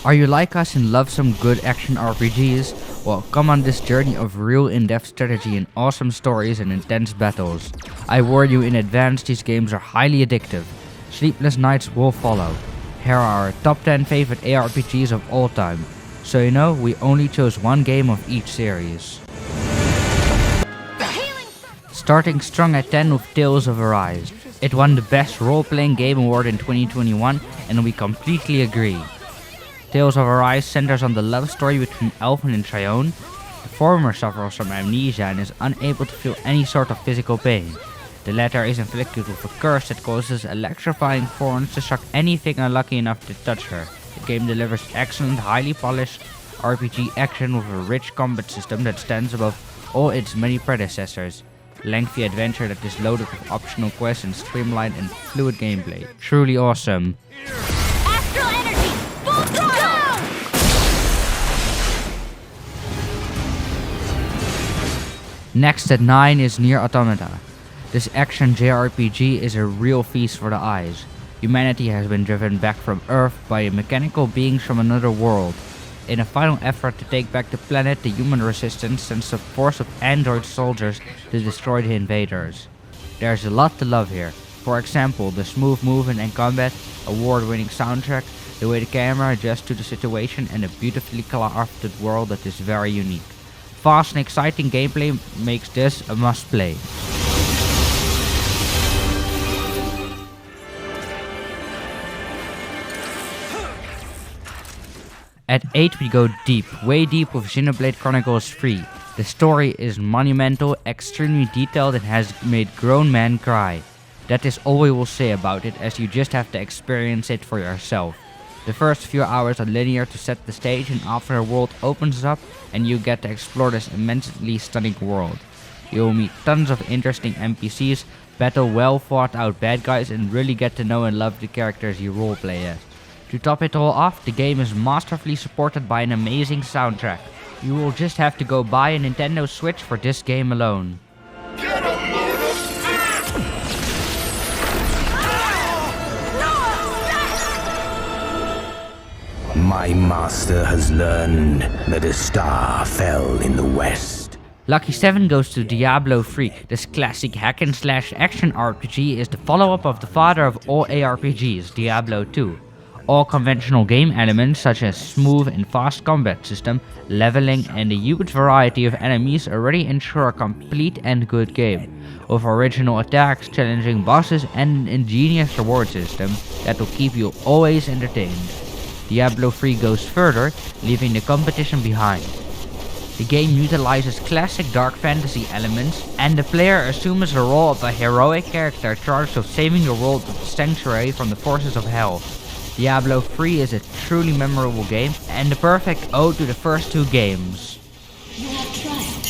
Are you like us and love some good action RPGs? Well, come on this journey of real in-depth strategy and awesome stories and intense battles. I warn you in advance, these games are highly addictive. Sleepless nights will follow. Here are our top 10 favorite ARPGs of all time. So you know, we only chose one game of each series. Starting strong at 10 with Tales of Arise. It won the Best Role-Playing Game Award in 2021 and we completely agree. Tales of Arise centers on the love story between Alvin and Tryon. The former suffers from amnesia and is unable to feel any sort of physical pain. The latter is inflicted with a curse that causes electrifying thorns to shock anything unlucky enough to touch her. The game delivers excellent, highly polished RPG action with a rich combat system that stands above all its many predecessors. Lengthy adventure that is loaded with optional quests and streamlined and fluid gameplay. Truly awesome. Astral energy! Full throttle! Next at 9 is Nier Automata. This action JRPG is a real feast for the eyes. Humanity has been driven back from Earth by mechanical beings from another world. In a final effort to take back the planet, the human resistance sends a force of android soldiers to destroy the invaders. There's a lot to love here. For example, the smooth movement and combat, award-winning soundtrack, the way the camera adjusts to the situation, and a beautifully crafted world that is very unique. Fast and exciting gameplay makes this a must-play. At 8 we go deep, way deep with Xenoblade Chronicles 3. The story is monumental, extremely detailed and has made grown men cry. That is all we will say about it, as you just have to experience it for yourself. The first few hours are linear to set the stage, and after a world opens up and you get to explore this immensely stunning world. You will meet tons of interesting NPCs, battle well thought out bad guys and really get to know and love the characters you roleplay as. To top it all off, the game is masterfully supported by an amazing soundtrack. You will just have to go buy a Nintendo Switch for this game alone. My master has learned that a star fell in the west. Lucky 7 goes to Diablo 3. This classic hack-and-slash action RPG is the follow-up of the father of all ARPGs, Diablo 2. All conventional game elements such as smooth and fast combat system, leveling and a huge variety of enemies already ensure a complete and good game, with original attacks, challenging bosses and an ingenious reward system that will keep you always entertained. Diablo 3 goes further, leaving the competition behind. The game utilizes classic dark fantasy elements, and the player assumes the role of a heroic character charged with saving the world of the Sanctuary from the forces of hell. Diablo 3 is a truly memorable game and the perfect ode to the first two games. You have triumphed.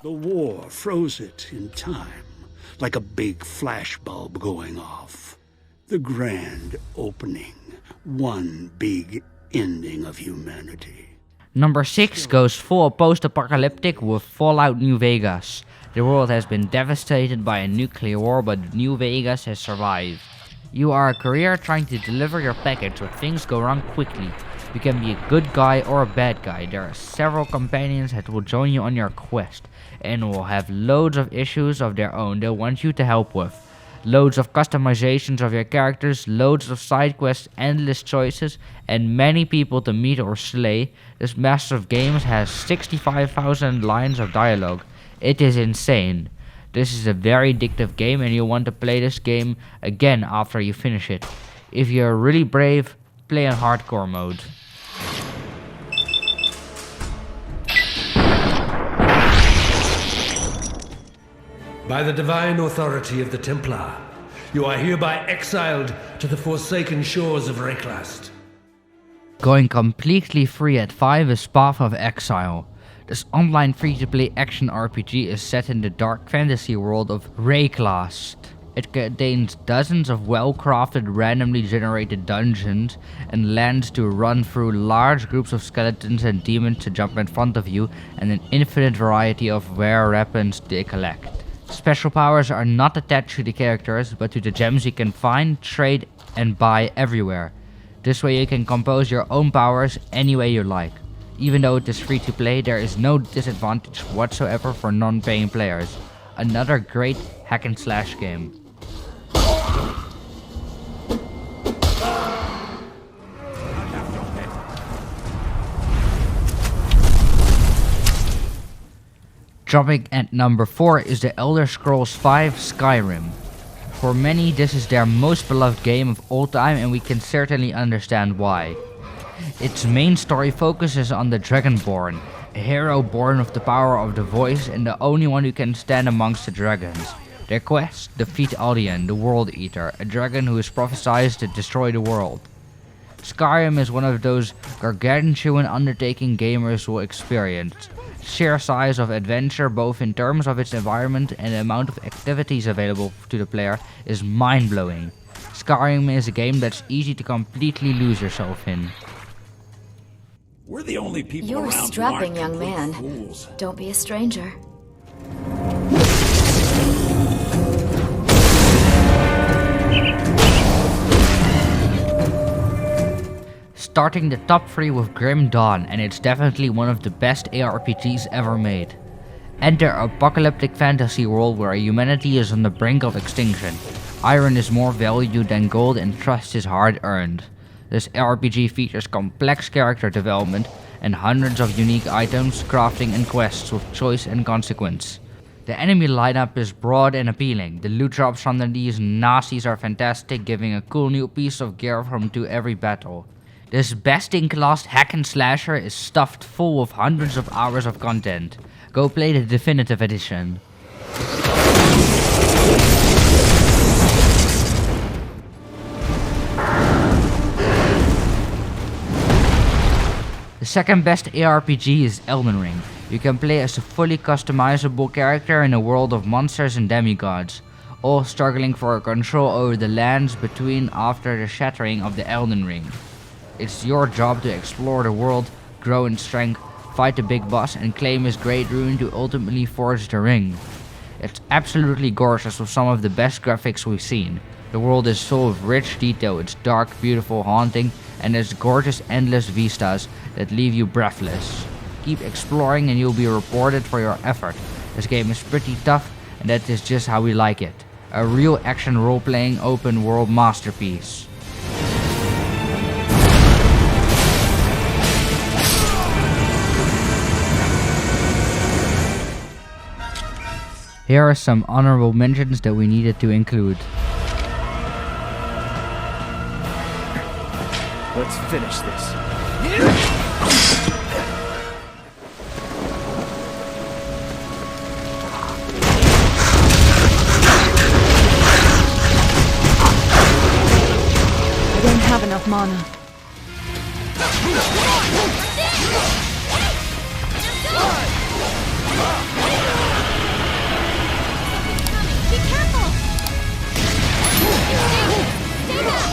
The war froze it in time, like a big flashbulb going off. The grand opening, one big ending of humanity. Number 6 goes full post-apocalyptic with Fallout New Vegas. The world has been devastated by a nuclear war, but New Vegas has survived. You are a courier trying to deliver your package, but things go wrong quickly. You can be a good guy or a bad guy. There are several companions that will join you on your quest, and will have loads of issues of their own they'll want you to help with. Loads of customizations of your characters, loads of side quests, endless choices, and many people to meet or slay. This massive game has 65,000 lines of dialogue. It is insane. This is a very addictive game and you'll want to play this game again after you finish it. If you're really brave, play in hardcore mode. By the divine authority of the Templar, you are hereby exiled to the forsaken shores of Reichlast. Going completely free at 5 is Path of Exile. This online free-to-play action RPG is set in the dark fantasy world of Reichlast. It contains dozens of well-crafted randomly generated dungeons and lands to run through large groups of skeletons and demons to jump in front of you, and an infinite variety of rare weapons to collect. Special powers are not attached to the characters, but to the gems you can find, trade and buy everywhere. This way you can compose your own powers any way you like. Even though it is free to play, there is no disadvantage whatsoever for non-paying players. Another great hack and slash game. Dropping at number 4 is The Elder Scrolls V Skyrim. For many, this is their most beloved game of all time, and we can certainly understand why. Its main story focuses on the Dragonborn, a hero born with the power of the voice and the only one who can stand amongst the dragons. Their quest: defeat Aldian, the World Eater, a dragon who is prophesied to destroy the world. Skyrim is one of those gargantuan undertaking gamers will experience. Sheer size of adventure, both in terms of its environment and the amount of activities available to the player, is mind-blowing. Skyrim is a game that's easy to completely lose yourself in. We're the only people You're around strapping, who aren't young man. complete fools. Don't be a stranger. Starting the top 3 with Grim Dawn, and it's definitely one of the best ARPGs ever made. Enter an apocalyptic fantasy world where humanity is on the brink of extinction. Iron is more valued than gold and trust is hard earned. This RPG features complex character development and hundreds of unique items, crafting and quests with choice and consequence. The enemy lineup is broad and appealing. The loot drops from these Nazis are fantastic, giving a cool new piece of gear to every battle. This best-in-class hack and slasher is stuffed full of hundreds of hours of content. Go play the definitive edition. The second best ARPG is Elden Ring. You can play as a fully customizable character in a world of monsters and demigods, all struggling for control over the lands between after the shattering of the Elden Ring. It's your job to explore the world, grow in strength, fight the big boss and claim his great rune to ultimately forge the ring. It's absolutely gorgeous with some of the best graphics we've seen. The world is full of rich detail, it's dark, beautiful, haunting, and there's gorgeous endless vistas that leave you breathless. Keep exploring and you'll be rewarded for your effort. This game is pretty tough and that is just how we like it. A real action role-playing open world masterpiece. Here are some honorable mentions that we needed to include. Let's finish this. I don't have enough mana. Be careful! Stay back!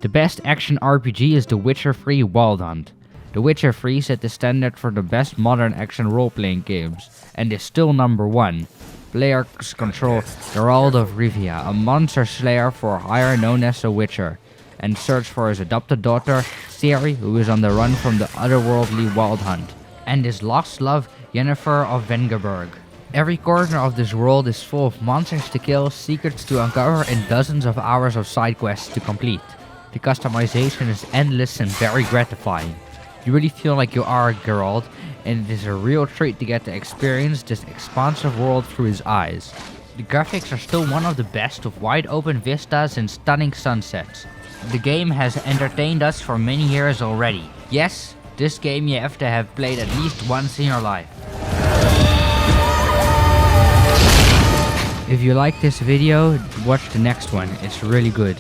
The best action RPG is The Witcher 3 Wild Hunt. The Witcher 3 set the standard for the best modern action role-playing games, and is still number 1. Players control Geralt of Rivia, a monster slayer for hire known as the Witcher, and search for his adopted daughter, Ciri, who is on the run from the otherworldly Wild Hunt, and his lost love, Yennefer of Vengerberg. Every corner of this world is full of monsters to kill, secrets to uncover, and dozens of hours of side quests to complete. The customization is endless and very gratifying. You really feel like you are Geralt, and it is a real treat to get to experience this expansive world through his eyes. The graphics are still one of the best, with wide open vistas and stunning sunsets. The game has entertained us for many years already. Yes, this game you have to have played at least once in your life. If you like this video, watch the next one, it's really good.